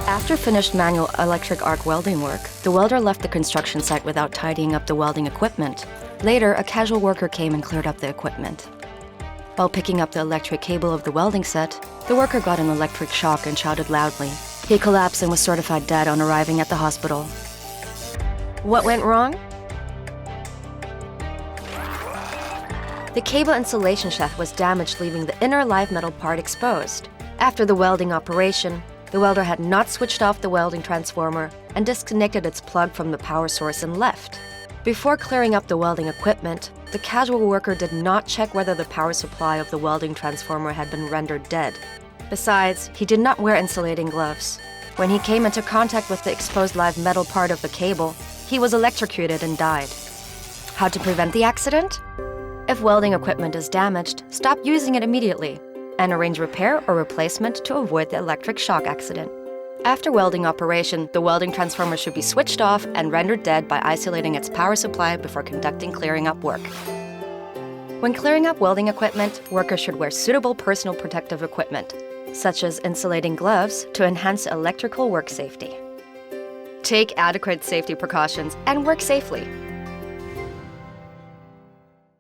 After finished manual electric arc welding work, the welder left the construction site without tidying up the welding equipment. Later, a casual worker came and cleared up the equipment. While picking up the electric cable of the welding set, the worker got an electric shock and shouted loudly. He collapsed and was certified dead on arriving at the hospital. What went wrong? The cable insulation shaft was damaged, leaving the inner live metal part exposed. After the welding operation, the welder had not switched off the welding transformer and disconnected its plug from the power source and left. Before clearing up the welding equipment, the casual worker did not check whether the power supply of the welding transformer had been rendered dead. Besides, he did not wear insulating gloves. When he came into contact with the exposed live metal part of the cable, he was electrocuted and died. How to prevent the accident? If welding equipment is damaged, stop using it immediately and arrange repair or replacement to avoid the electric shock accident. After welding operation, the welding transformer should be switched off and rendered dead by isolating its power supply before conducting clearing up work. When clearing up welding equipment, workers should wear suitable personal protective equipment, such as insulating gloves, to enhance electrical work safety. Take adequate safety precautions and work safely.